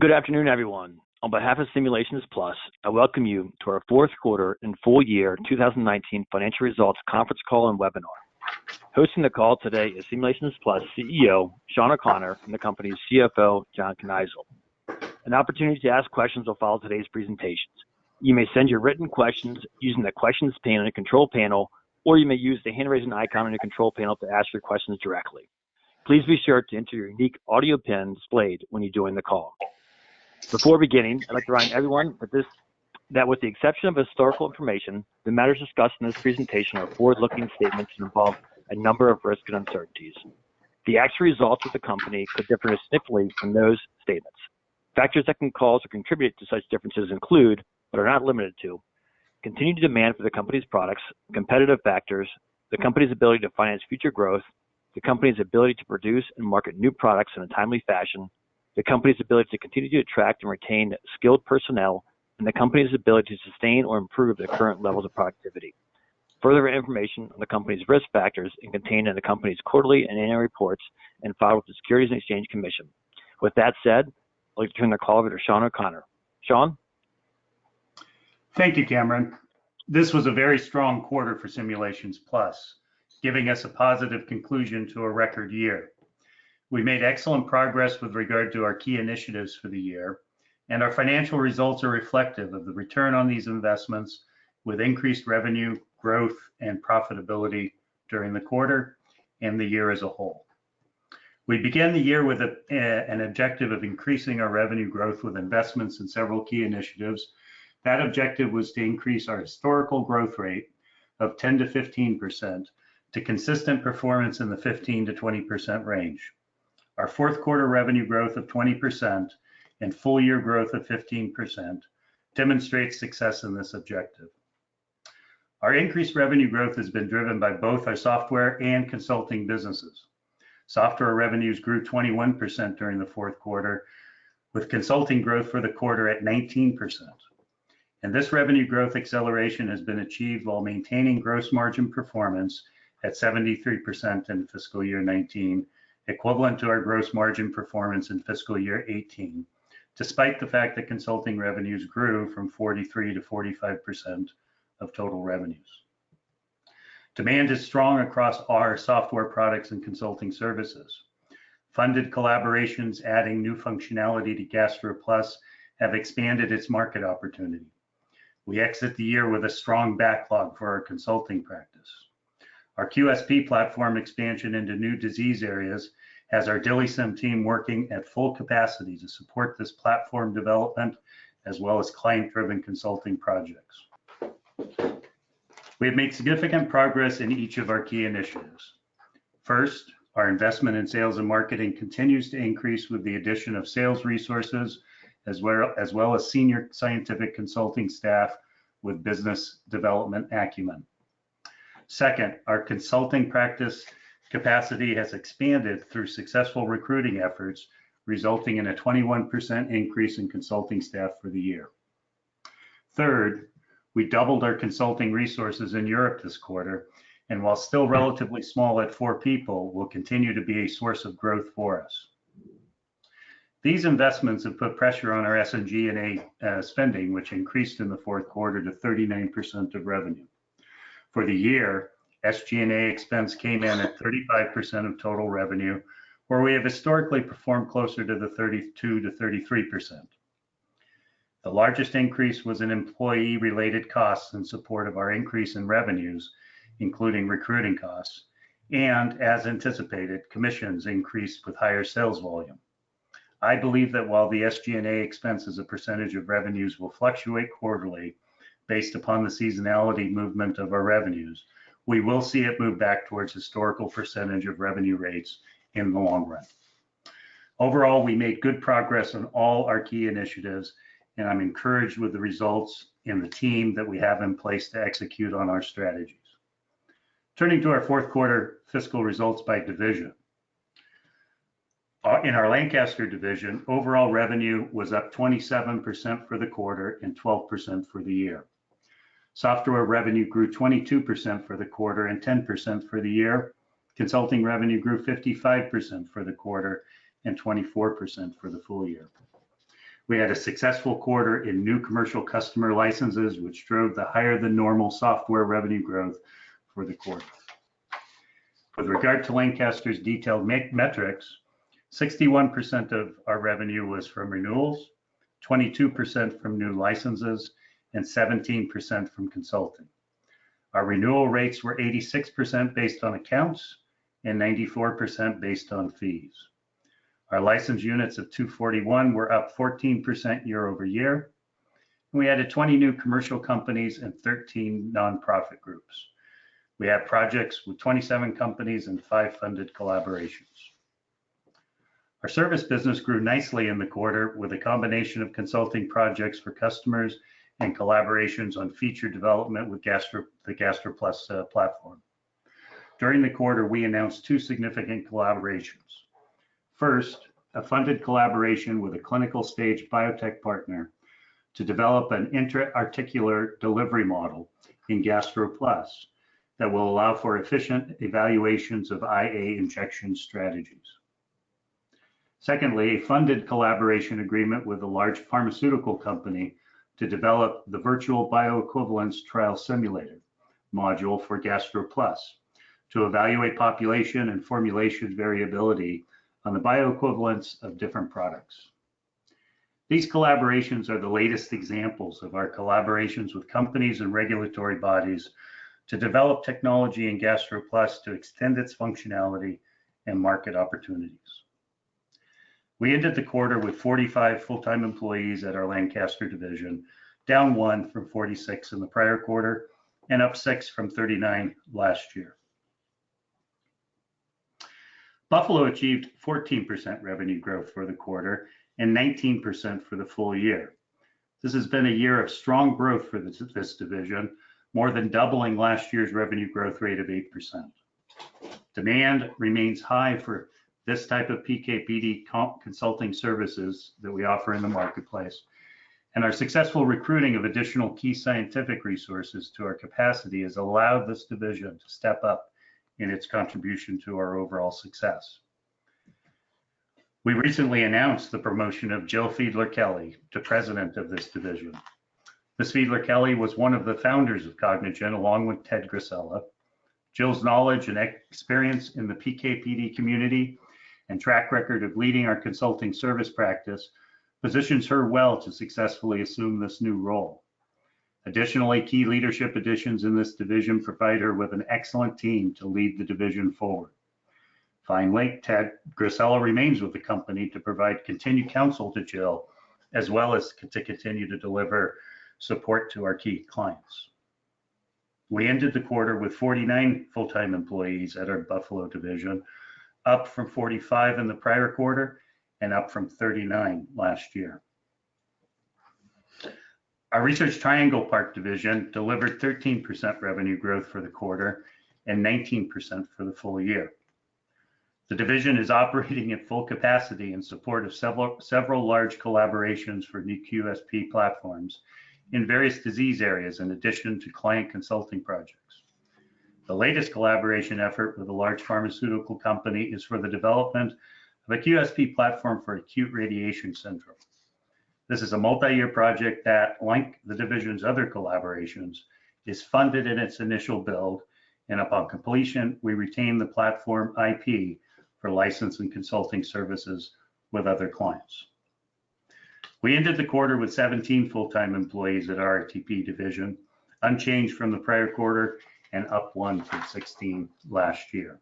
Good afternoon, everyone. On behalf of Simulations Plus, I welcome you to our fourth quarter and full year 2019 financial results conference call and webinar. Hosting the call today is Simulations Plus CEO, Shawn O'Connor, and the company's CFO, John Kneisel. An opportunity to ask questions will follow today's presentations. You may send your written questions using the questions pane in the control panel, or you may use the hand-raising icon in the control panel to ask your questions directly. Please be sure to enter your unique audio PIN displayed when you join the call. Before beginning, I'd like to remind everyone that with the exception of historical information, the matters discussed in this presentation are forward-looking statements that involve a number of risks and uncertainties. The actual results of the company could differ significantly from those statements. Factors that can cause or contribute to such differences include, but are not limited to, continued demand for the company's products, competitive factors, the company's ability to finance future growth, the company's ability to produce and market new products in a timely fashion, the company's ability to continue to attract and retain skilled personnel, and the company's ability to sustain or improve the current levels of productivity. Further information on the company's risk factors is contained in the company's quarterly and annual reports and filed with the Securities and Exchange Commission. With that said, I'd like to turn the call over to Shawn O'Connor. Shawn? Thank you, Cameron. This was a very strong quarter for Simulations Plus, giving us a positive conclusion to a record year. We made excellent progress with regard to our key initiatives for the year, and our financial results are reflective of the return on these investments with increased revenue, growth, and profitability during the quarter and the year as a whole. We began the year with an objective of increasing our revenue growth with investments in several key initiatives. That objective was to increase our historical growth rate of 10 to 15% to consistent performance in the 15 to 20% range. Our fourth quarter revenue growth of 20% and full year growth of 15% demonstrates success in this objective. Our increased revenue growth has been driven by both our software and consulting businesses. Software revenues grew 21% during the fourth quarter, with consulting growth for the quarter at 19%. And this revenue growth acceleration has been achieved while maintaining gross margin performance at 73% in fiscal year 19, equivalent to our gross margin performance in fiscal year 18, despite the fact that consulting revenues grew from 43 to 45% of total revenues. Demand is strong across our software products and consulting services. Funded collaborations adding new functionality to GastroPlus have expanded its market opportunity. We exit the year with a strong backlog for our consulting practice. Our QSP platform expansion into new disease areas has our DILIsym team working at full capacity to support this platform development as well as client-driven consulting projects. We have made significant progress in each of our key initiatives. First, our investment in sales and marketing continues to increase with the addition of sales resources as well as senior scientific consulting staff with business development acumen. Second, our consulting practice capacity has expanded through successful recruiting efforts, resulting in a 21% increase in consulting staff for the year. Third, we doubled our consulting resources in Europe this quarter, and while still relatively small at 4 people, will continue to be a source of growth for us. These investments have put pressure on our S&G&A spending, which increased in the fourth quarter to 39% of revenue. For the year, SG&A expense came in at 35% of total revenue, where we have historically performed closer to the 32 to 33%. The largest increase was in employee-related costs in support of our increase in revenues, including recruiting costs, and as anticipated, commissions increased with higher sales volume. I believe that while the SG&A expense as a percentage of revenues will fluctuate quarterly based upon the seasonality movement of our revenues, we will see it move back towards historical percentage of revenue rates in the long run. Overall, we made good progress on all our key initiatives, and I'm encouraged with the results and the team that we have in place to execute on our strategies. Turning to our fourth quarter fiscal results by division. In our Lancaster Division, overall revenue was up 27% for the quarter and 12% for the year. Software revenue grew 22% for the quarter and 10% for the year. Consulting revenue grew 55% for the quarter and 24% for the full year. We had a successful quarter in new commercial customer licenses, which drove the higher than normal software revenue growth for the quarter. With regard to Lancaster's detailed metrics, 61% of our revenue was from renewals, 22% from new licenses, and 17% from consulting. Our renewal rates were 86% based on accounts and 94% based on fees. Our license units of 241 were up 14% year over year. We added 20 new commercial companies and 13 nonprofit groups. We have projects with 27 companies and 5 funded collaborations. Our service business grew nicely in the quarter with a combination of consulting projects for customers and collaborations on feature development with the GastroPlus platform. During the quarter, we announced 2 significant collaborations. First, a funded collaboration with a clinical stage biotech partner to develop an intra-articular delivery model in GastroPlus that will allow for efficient evaluations of IA injection strategies. Secondly, a funded collaboration agreement with a large pharmaceutical company to develop the virtual bioequivalence trial simulator module for GastroPlus to evaluate population and formulation variability on the bioequivalence of different products. These collaborations are the latest examples of our collaborations with companies and regulatory bodies to develop technology in GastroPlus to extend its functionality and market opportunities. We ended the quarter with 45 full-time employees at our Lancaster Division, down 1 from 46 in the prior quarter and up 6 from 39 last year. Buffalo achieved 14% revenue growth for the quarter and 19% for the full year. This has been a year of strong growth for this division, more than doubling last year's revenue growth rate of 8%. Demand remains high for this type of PK/PD consulting services that we offer in the marketplace, and our successful recruiting of additional key scientific resources to our capacity has allowed this division to step up in its contribution to our overall success. We recently announced the promotion of Jill Fiedler-Kelly to president of this division. Ms. Fiedler-Kelly was one of the founders of Cognigen along with Ted Grisella. Jill's knowledge and experience in the PK/PD community and track record of leading our consulting service practice positions her well to successfully assume this new role. Additionally, key leadership additions in this division provide her with an excellent team to lead the division forward. Finally, Ted Grisella remains with the company to provide continued counsel to Jill, as well as to continue to deliver support to our key clients. We ended the quarter with 49 full-time employees at our Buffalo division, up from 45 in the prior quarter and up from 39 last year. Our Research Triangle Park division delivered 13% revenue growth for the quarter and 19% for the full year. The division is operating at full capacity in support of several large collaborations for new QSP platforms in various disease areas in addition to client consulting projects. The latest collaboration effort with a large pharmaceutical company is for the development of a QSP platform for acute radiation syndrome. This is a multi-year project that, like the division's other collaborations, is funded in its initial build, and upon completion, we retain the platform IP for license and consulting services with other clients. We ended the quarter with 17 full-time employees at our RTP division, unchanged from the prior quarter and up 1 from 16 last year.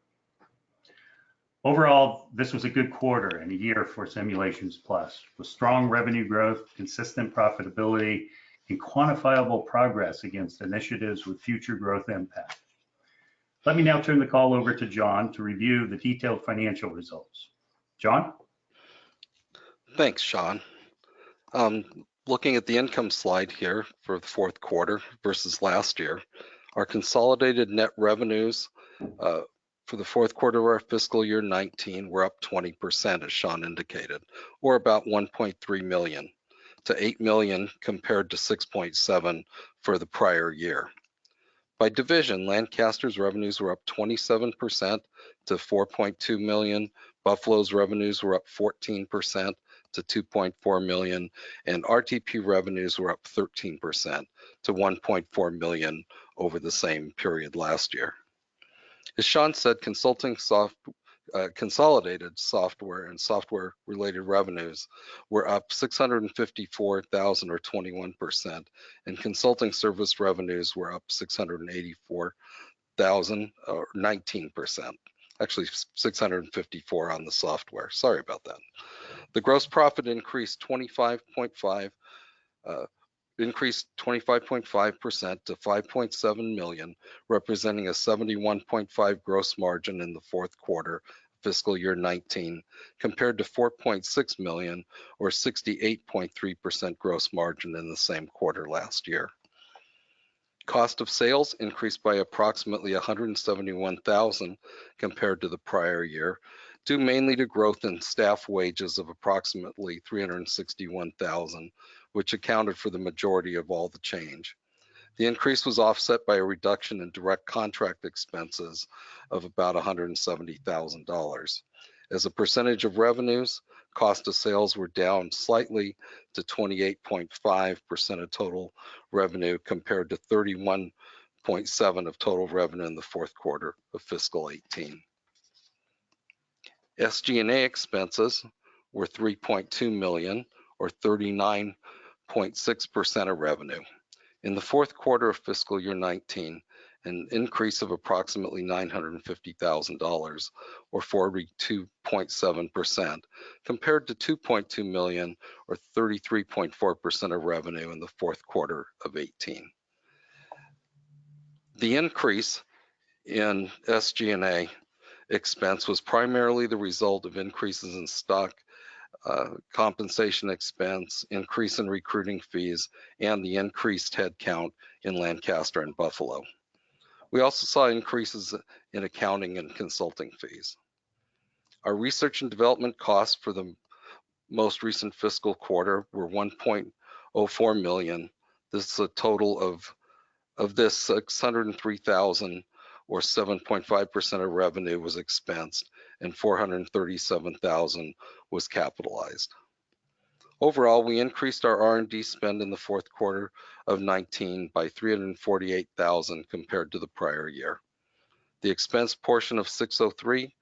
Overall, this was a good quarter and a year for Simulations Plus, with strong revenue growth, consistent profitability, and quantifiable progress against initiatives with future growth impact. Let me now turn the call over to John to review the detailed financial results. John? Thanks, Shawn. Looking at the income slide here for the fourth quarter versus last year, our consolidated net revenues for the fourth quarter of our fiscal year 19 were up 20%, as Shawn indicated, or about 1.3 million to 8 million compared to 6.7 for the prior year. By division, Lancaster's revenues were up 27% to 4.2 million. Buffalo's revenues were up 14% to 2.4 million, and RTP revenues were up 13% to 1.4 million over the same period last year. As Shawn said, consolidated software and software related revenues were up 654,000 or 21%, and consulting service revenues were up 684,000 or 19%. Actually 654 on the software. Sorry about that. The gross profit increased 25.5% to 5.7 million, representing a 71.5 gross margin in the fourth quarter fiscal year 19, compared to 4.6 million or 68.3% gross margin in the same quarter last year. Cost of sales increased by approximately 171,000 compared to the prior year, due mainly to growth in staff wages of approximately 361,000, which accounted for the majority of all the change. The increase was offset by a reduction in direct contract expenses of about $170,000. As a percentage of revenues, cost of sales were down slightly to 28.5% of total revenue compared to 31.7% of total revenue in the fourth quarter of fiscal 18. SG&A expenses were 3.2 million or 39.6% of revenue. In the fourth quarter of fiscal year 19, an increase of approximately $950,000 or 42.7% compared to 2.2 million or 33.4% of revenue in the fourth quarter of 18. The increase in SG&A expense was primarily the result of increases in stock compensation expense, increase in recruiting fees, and the increased headcount in Lancaster and Buffalo. We also saw increases in accounting and consulting fees. Our research and development costs for the most recent fiscal quarter were 1.04 million. This is a total of this 603,000 or 7.5% of revenue was expensed and 437,000 was capitalized. Overall, we increased our R&D spend in the fourth quarter of 19 by 348,000 compared to the prior year. The expense portion of 603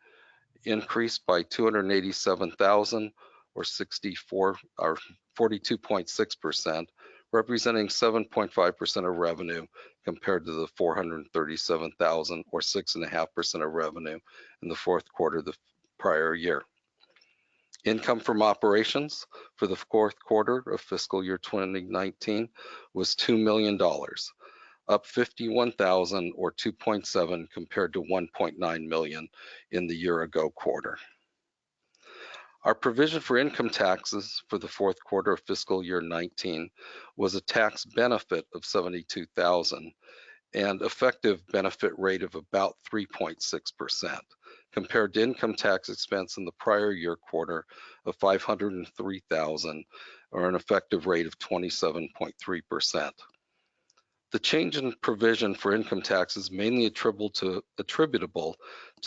increased by 287,000 or 42.6%, representing 7.5% of revenue compared to the 437,000 or 6.5% of revenue in the fourth quarter of the prior year. Income from operations for the fourth quarter of fiscal year 2019 was $2 million, up 51,000 or 2.7 compared to 1.9 million in the year ago quarter. Our provision for income taxes for the fourth quarter of fiscal year 19 was a tax benefit of 72,000 and effective benefit rate of about 3.6%, compared to income tax expense in the prior year quarter of 503,000 or an effective rate of 27.3%. The change in provision for income tax is mainly attributable to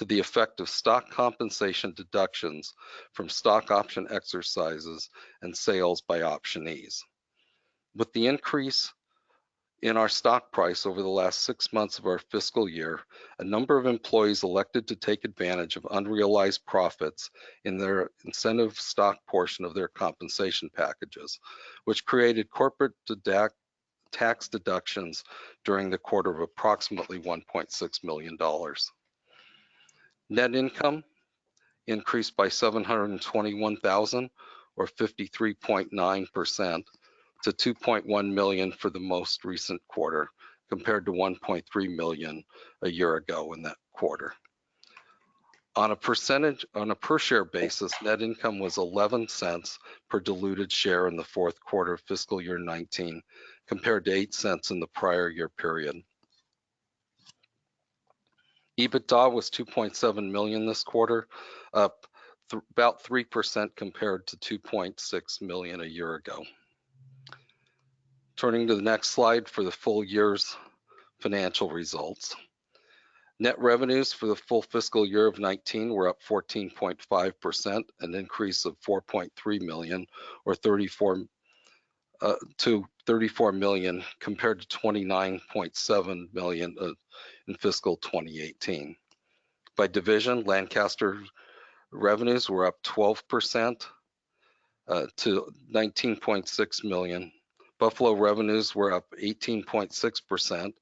the effect of stock compensation deductions from stock option exercises and sales by optionees. With the increase in our stock price over the last 6 months of our fiscal year, a number of employees elected to take advantage of unrealized profits in their incentive stock portion of their compensation packages, which created corporate tax deductions during the quarter of approximately $1.6 million. Net income increased by 721,000 or 53.9% to 2.1 million for the most recent quarter, compared to 1.3 million a year ago in that quarter. On a per share basis, net income was 11 cents per diluted share in the fourth quarter of fiscal year 19, compared to 8 cents in the prior year period. EBITDA was 2.7 million this quarter, up about 3% compared to 2.6 million a year ago. Turning to the next slide for the full year's financial results. Net revenues for the full fiscal year of 19 were up 14.5%, an increase of 4.3 million or 34 to 34 million compared to 29.7 million in fiscal 2018. By division, Lancaster revenues were up 12% to 19.6 million. Buffalo revenues were up 18.6%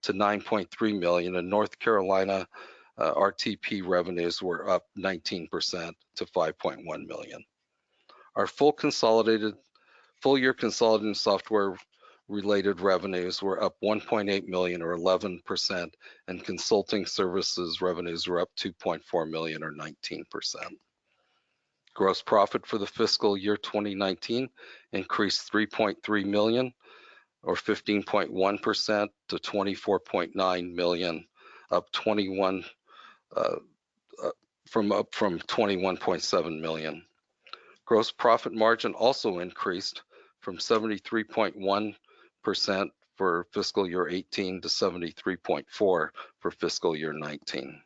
to 9.3 million, and North Carolina RTP revenues were up 19% to 5.1 million. Our full year consolidated software related revenues were up 1.8 million or 11%, and consulting services revenues were up 2.4 million or 19%. Gross profit for the fiscal year 2019 increased 3.3 million or 15.1% to 24.9 million, up from 21.7 million. Gross profit margin also increased from 73.1% for fiscal year 18 to 73.4% for fiscal year 19.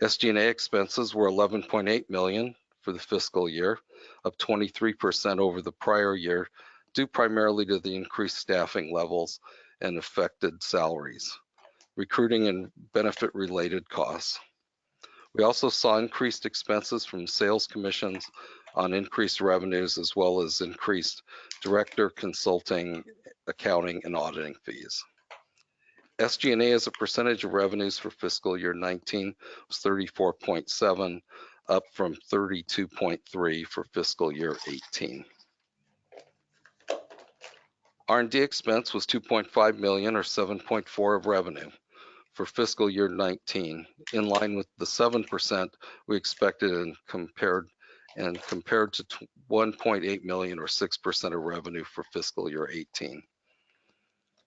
SG&A expenses were 11.8 million for the fiscal year, up 23% over the prior year, due primarily to the increased staffing levels and affected salaries, recruiting and benefit related costs. We also saw increased expenses from sales commissions on increased revenues, as well as increased director consulting, accounting, and auditing fees. SG&A as a percentage of revenues for fiscal year 19 was 34.7%, up from 32.3% for fiscal year 18. R&D expense was 2.5 million or 7.4% of revenue for fiscal year 19, in line with the 7% we expected and compared to 1.8 million or 6% of revenue for fiscal year 18.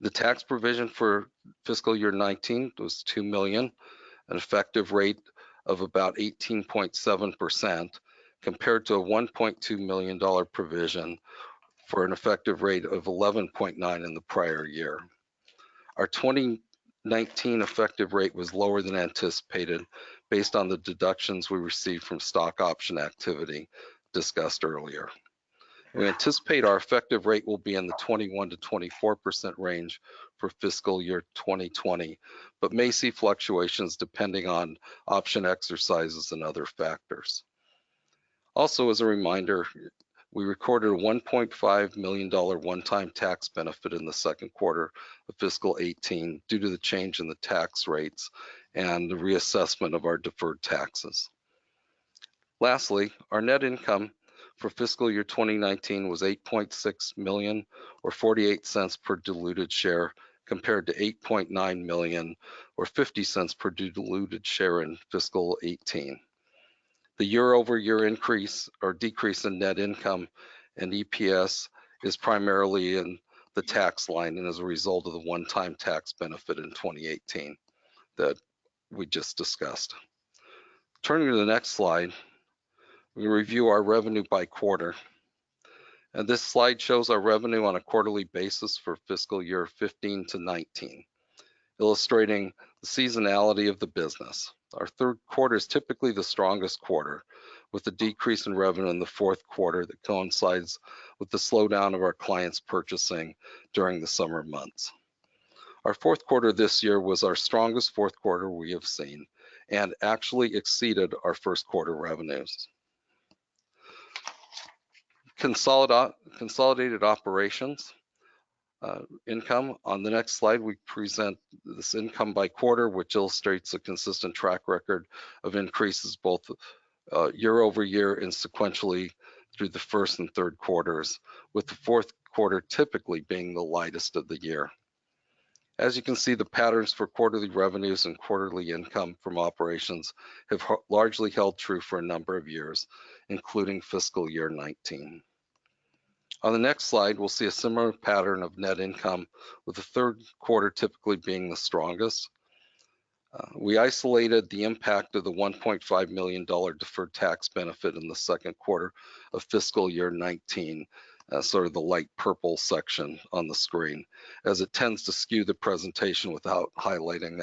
The tax provision for fiscal year 19 was 2 million, an effective rate of about 18.7%, compared to a $1.2 million provision for an effective rate of 11.9% in the prior year. Our 2019 effective rate was lower than anticipated based on the deductions we received from stock option activity discussed earlier. We anticipate our effective rate will be in the 21 to 24% range for fiscal year 2020, but may see fluctuations depending on option exercises and other factors. Also, as a reminder, we recorded a $1.5 million one-time tax benefit in the second quarter of fiscal 18 due to the change in the tax rates and the reassessment of our deferred taxes. Lastly, our net income for fiscal year 2019 was 8.6 million or 48 cents per diluted share, compared to 8.9 million or 50 cents per diluted share in fiscal 18. The year-over-year increase or decrease in net income and EPS is primarily in the tax line and as a result of the one-time tax benefit in 2018 that we just discussed. Turning to the next slide, we review our revenue by quarter. And this slide shows our revenue on a quarterly basis for fiscal year 15 to 19, illustrating the seasonality of the business. Our third quarter is typically the strongest quarter, with a decrease in revenue in the fourth quarter that coincides with the slowdown of our clients' purchasing during the summer months. Our fourth quarter this year was our strongest fourth quarter we have seen and actually exceeded our first quarter revenues. Consolidated operations income. On the next slide, we present this income by quarter, which illustrates a consistent track record of increases both year over year and sequentially through the first and third quarters, with the fourth quarter typically being the lightest of the year. As you can see, the patterns for quarterly revenues and quarterly income from operations have largely held true for a number of years, including fiscal year 19. On the next slide, we'll see a similar pattern of net income, with the third quarter typically being the strongest. We isolated the impact of the $1.5 million deferred tax benefit in the second quarter of fiscal year 19, sort of the light purple section on the screen, as it tends to skew the presentation without highlighting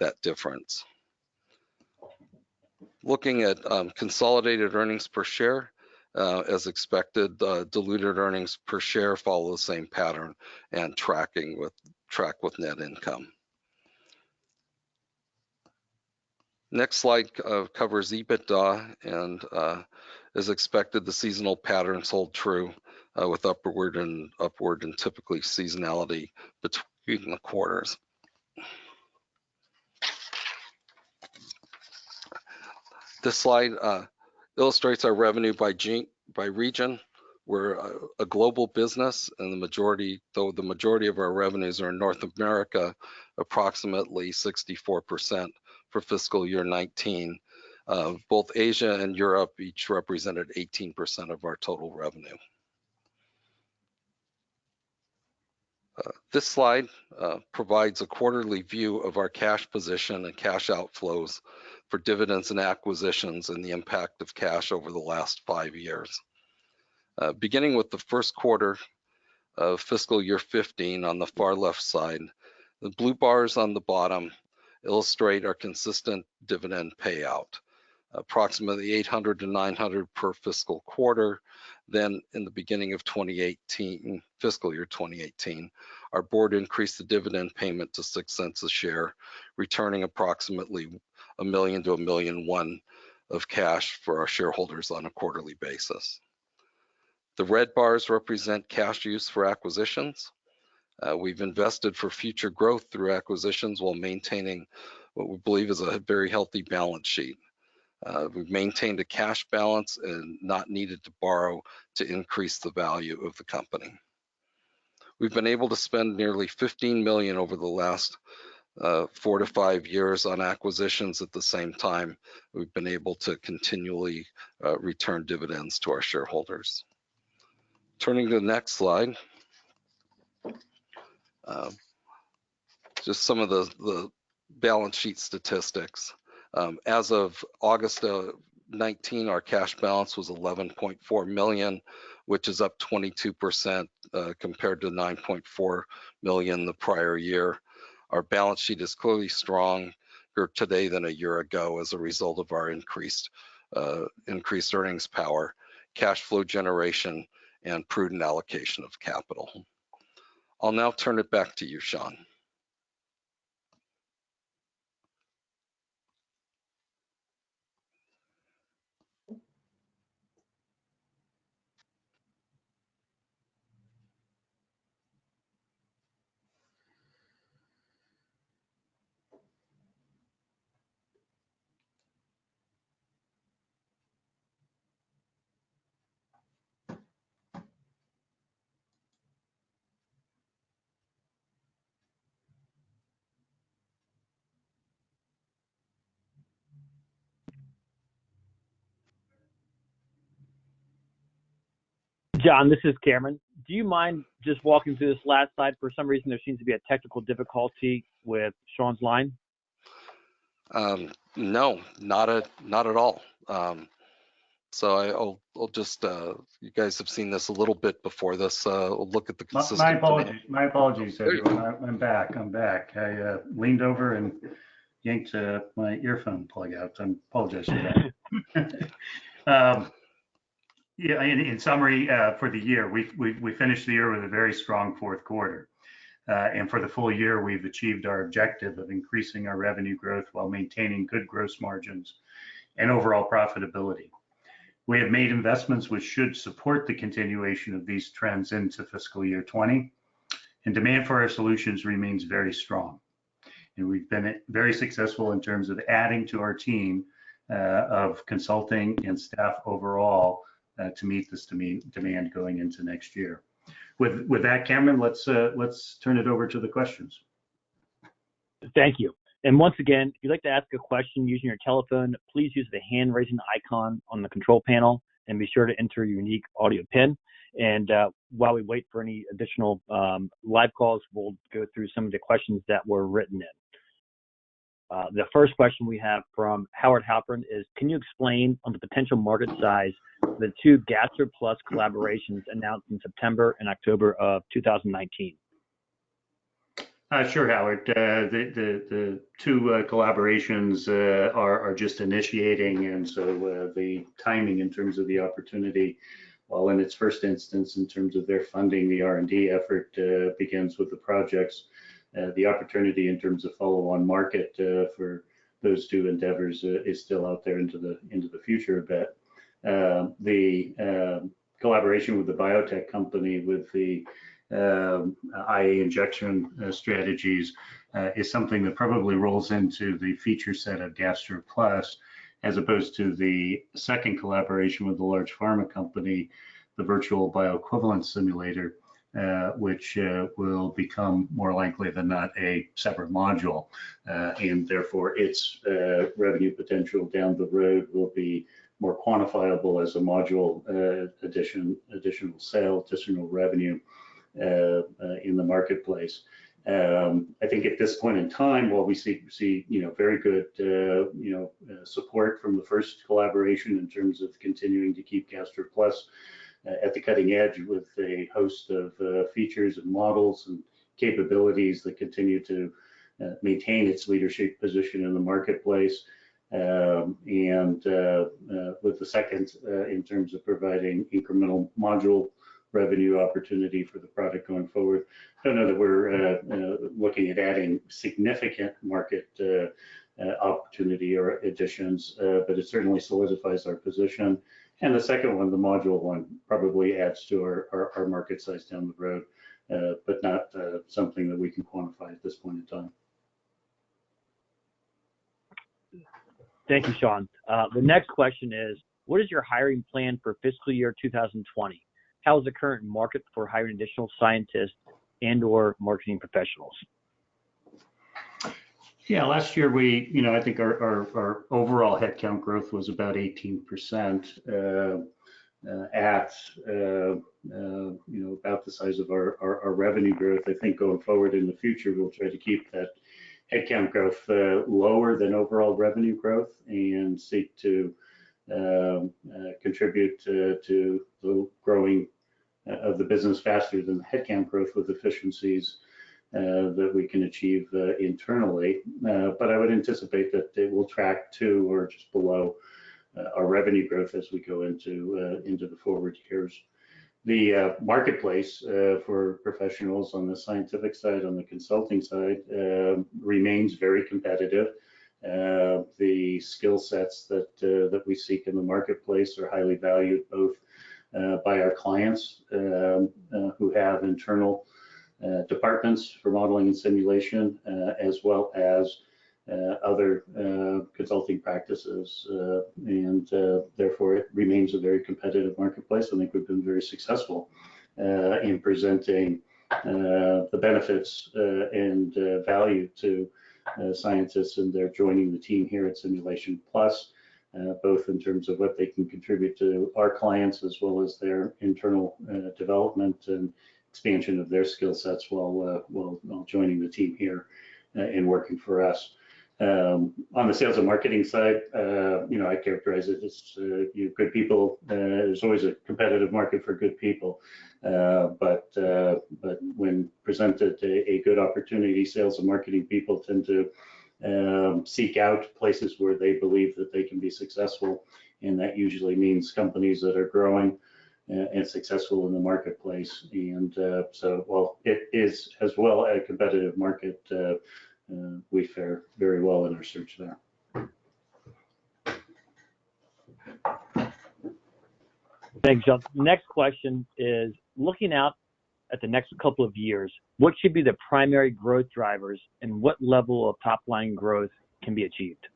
that difference. Looking at consolidated earnings per share, as expected, diluted earnings per share follow the same pattern and track with net income. Next slide covers EBITDA, and as expected, the seasonal patterns hold true with upward and typically seasonality between the quarters. This slide illustrates our revenue by region. We're a global business, and the majority of our revenues are in North America, approximately 64% for fiscal year 19. Both Asia and Europe each represented 18% of our total revenue. This slide provides a quarterly view of our cash position and cash outflows for dividends and acquisitions and the impact of cash over the last 5 years. Beginning with the first quarter of fiscal year 15 on the far left side, the blue bars on the bottom illustrate our consistent dividend payout, approximately 800 to 900 per fiscal quarter. Then in the beginning of fiscal year 2018, our board increased the dividend payment to 6 cents a share, returning approximately $1 million to $1.1 million of cash for our shareholders on a quarterly basis. The red bars represent cash use for acquisitions. We've invested for future growth through acquisitions while maintaining what we believe is a very healthy balance sheet. We've maintained a cash balance and not needed to borrow to increase the value of the company. We've been able to spend nearly $15 million over the last 4 to 5 years on acquisitions. At the same time, we've been able to continually return dividends to our shareholders. Turning to the next slide, just some of the balance sheet statistics. As of August 19, our cash balance was $11.4 million, which is up 22% compared to $9.4 million the prior year. Our balance sheet is clearly stronger today than a year ago as a result of our increased earnings power, cash flow generation, and prudent allocation of capital. I'll now turn it back to you, Shawn. John, this is Cameron. Do you mind just walking through this last slide? For some reason, there seems to be a technical difficulty with Shawn's line. No, not at all. So I'll just, you guys have seen this a little bit before this. We'll look at the consistent. My apologies, everyone. I'm back. I leaned over and yanked my earphone plug out. I apologize for that. Yeah, in summary, for the year, we finished the year with a very strong fourth quarter. And for the full year, we've achieved our objective of increasing our revenue growth while maintaining good gross margins and overall profitability. We have made investments which should support the continuation of these trends into fiscal year 20, and demand for our solutions remains very strong. And we've been very successful in terms of adding to our team of consulting and staff overall to meet this demand going into next year. With that, Cameron, let's turn it over to the questions. Thank you. And once again, if you'd like to ask a question using your telephone, please use the hand raising icon on the control panel and be sure to enter your unique audio PIN. And while we wait for any additional live calls, we'll go through some of the questions that were written in. The first question we have from Howard Halpern is, can you explain on the potential market size for the 2 Gastro Plus collaborations announced in September and October of 2019? Sure, Howard. The two collaborations are just initiating, and so the timing in terms of the opportunity, while in its first instance in terms of their funding the R&D effort begins with the projects, the opportunity in terms of follow-on market for those two endeavors is still out there into the future a bit. The collaboration with the biotech company with the IA injection strategies is something that probably rolls into the feature set of Gastro Plus, as opposed to the second collaboration with the large pharma company, the virtual bioequivalence simulator, which will become more likely than not a separate module, and therefore its revenue potential down the road will be more quantifiable as a module additional sale, additional revenue in the marketplace. I think at this point in time, while we see very good support from the first collaboration in terms of continuing to keep Gastro Plus at the cutting edge with a host of features and models and capabilities that continue to maintain its leadership position in the marketplace. And with the second, in terms of providing incremental module revenue opportunity for the product going forward, I don't know that we're looking at adding significant market opportunity or additions, but it certainly solidifies our position. And the second one, the module one, probably adds to our market size down the road, but not something that we can quantify at this point in time. Thank you, Shawn. The next question is, what is your hiring plan for fiscal year 2020? How is the current market for hiring additional scientists and/or marketing professionals? Yeah, last year I think our overall headcount growth was about 18% at about the size of our revenue growth. I think going forward in the future, we'll try to keep that headcount growth lower than overall revenue growth and seek to contribute to the growing of the business faster than the headcount growth with efficiencies that we can achieve internally. But I would anticipate that it will track to or just below our revenue growth as we go into the forward years. The marketplace for professionals on the scientific side, on the consulting side, remains very competitive. The skill sets that we seek in the marketplace are highly valued both by our clients who have internal departments for modeling and simulation, as well as other consulting practices, and therefore it remains a very competitive marketplace. I think we've been very successful in presenting the benefits and value to scientists and their joining the team here at Simulation Plus, both in terms of what they can contribute to our clients as well as their internal development and expansion of their skill sets while joining the team here and working for us. On the sales and marketing side, I characterize it as good people. There's always a competitive market for good people, but when presented a good opportunity, sales and marketing people tend to seek out places where they believe that they can be successful, and that usually means companies that are growing and successful in the marketplace. And so while it is as well a competitive market, we fare very well in our search there. Thanks, John. Next question is, looking out at the next couple of years, what should be the primary growth drivers and what level of top line growth can be achieved?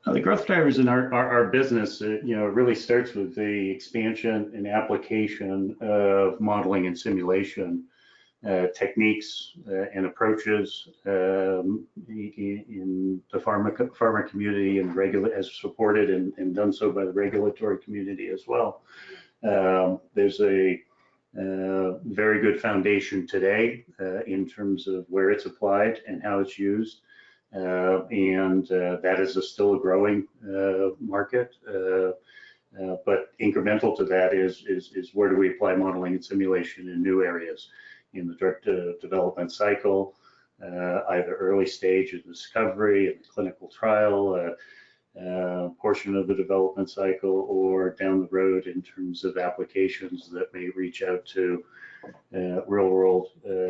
The growth drivers in our business, really starts with the expansion and application of modeling and simulation techniques and approaches in the pharma community and as supported and done so by the regulatory community as well. There's a very good foundation today in terms of where it's applied and how it's used. And that is still a growing market. But incremental to that is where do we apply modeling and simulation in new areas? in the drug development cycle, either early stage of discovery and clinical trial portion of the development cycle, or down the road in terms of applications that may reach out to real world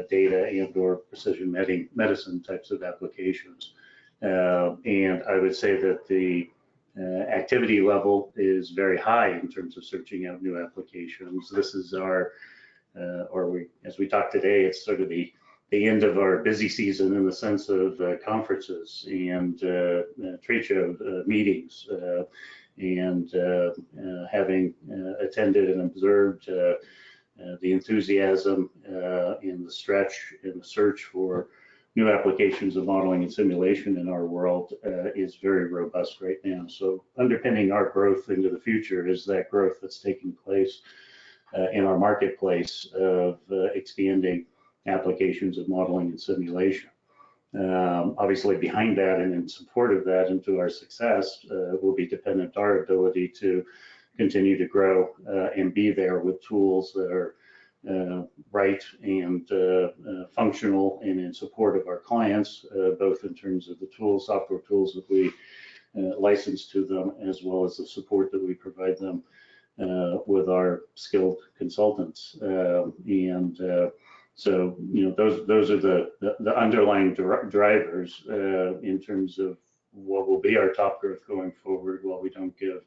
data and or precision medicine types of applications. And I would say that the activity level is very high in terms of searching out new applications. This is our, as we talk today, it's sort of the end of our busy season in the sense of conferences and trade show meetings, and having attended and observed the enthusiasm and the stretch and the search for new applications of modeling and simulation in our world is very robust right now. So underpinning our growth into the future is that growth that's taking place in our marketplace of expanding applications of modeling and simulation. Obviously behind that and in support of that and to our success will be dependent our ability to continue to grow and be there with tools that are right and functional and in support of our clients, both in terms of the tools, software tools that we license to them, as well as the support that we provide them with our skilled consultants. So, you know, those are the underlying drivers in terms of what will be our top growth going forward. While we don't give,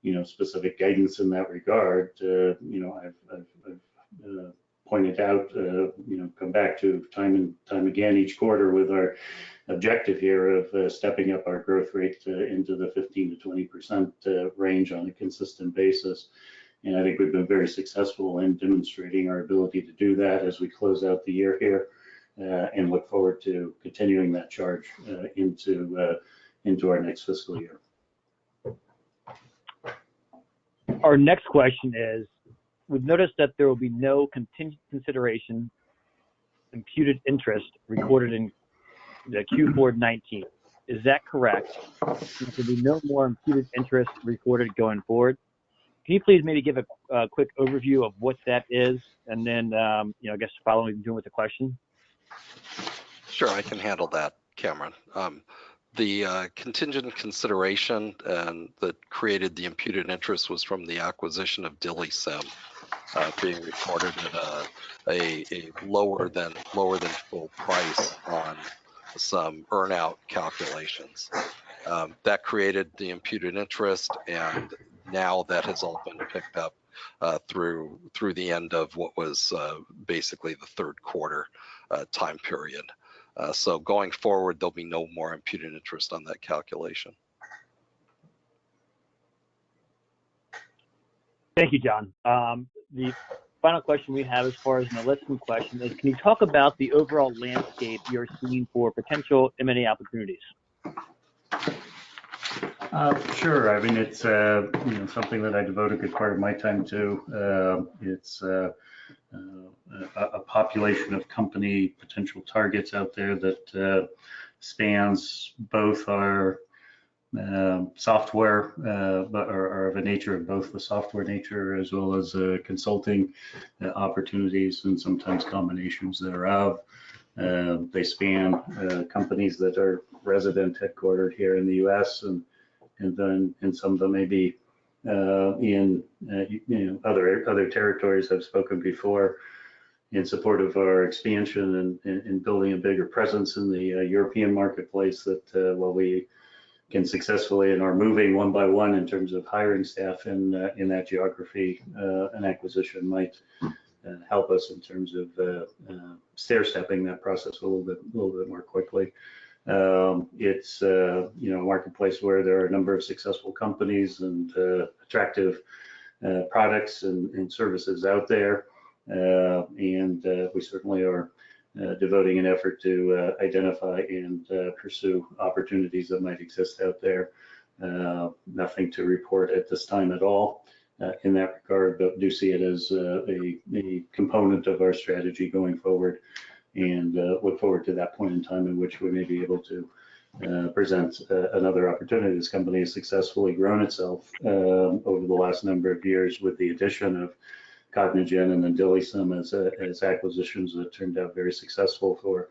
you know, specific guidance in that regard, you know, I've pointed out, you know, come back to time and time again each quarter with our objective here of stepping up our growth rate into the 15 to 20% range on a consistent basis. And I think we've been very successful in demonstrating our ability to do that as we close out the year here, and look forward to continuing that charge into our next fiscal year. Our next question is, we've noticed that there will be no contingent consideration imputed interest recorded in the Q4 19. Is that correct? There will be no more imputed interest recorded going forward. Can you please maybe give a quick overview of what that is, and then, you know, I guess following doing with the question? Sure, I can handle that, Cameron. The contingent consideration that created the imputed interest was from the acquisition of DILIsym, being recorded at a lower than full price on some earnout calculations. That created the imputed interest, and now that has all been picked up through the end of what was basically the third quarter time period. So going forward, there'll be no more imputed interest on that calculation. Thank you, John. The final question we have as far as an listening question is, can you talk about the overall landscape you're seeing for potential M&A opportunities? Sure. I mean, it's you know, something that I devote a good part of my time to. It's a population of company potential targets out there that spans both our software, but are of a nature of both the software nature as well as consulting opportunities, and sometimes combinations thereof. They span companies that are resident headquartered here in the U.S. and then some of them may be in you know, other territories. I've spoken before in support of our expansion and building a bigger presence in the European marketplace, that while we can successfully and are moving one by one in terms of hiring staff in that geography, an acquisition might help us in terms of stair-stepping that process a little bit more quickly. It's you know, a marketplace where there are a number of successful companies and attractive products and services out there, and we certainly are devoting an effort to identify and pursue opportunities that might exist out there. Nothing to report at this time at all in that regard, but do see it as a component of our strategy going forward, and look forward to that point in time in which we may be able to present another opportunity. This company has successfully grown itself over the last number of years with the addition of Cognigen and then DILIsym as acquisitions that turned out very successful for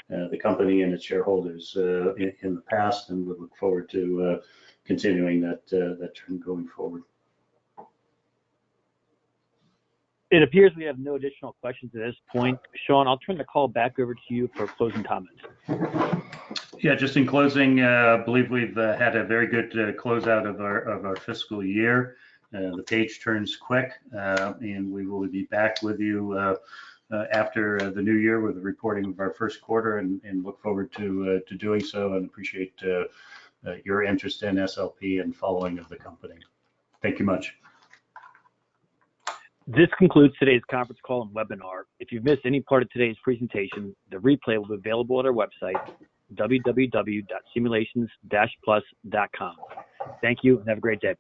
the company and its shareholders in the past, and we look forward to continuing that trend going forward. It appears we have no additional questions at this point. Shawn, I'll turn the call back over to you for closing comments. Yeah, just in closing, I believe we've had a very good closeout of our fiscal year. The page turns quick, and we will be back with you after the new year with the reporting of our first quarter, and look forward to doing so, and appreciate your interest in SLP and following of the company. Thank you much. This concludes today's conference call and webinar. If you've missed any part of today's presentation, the replay will be available at our website, www.simulations-plus.com. Thank you and have a great day.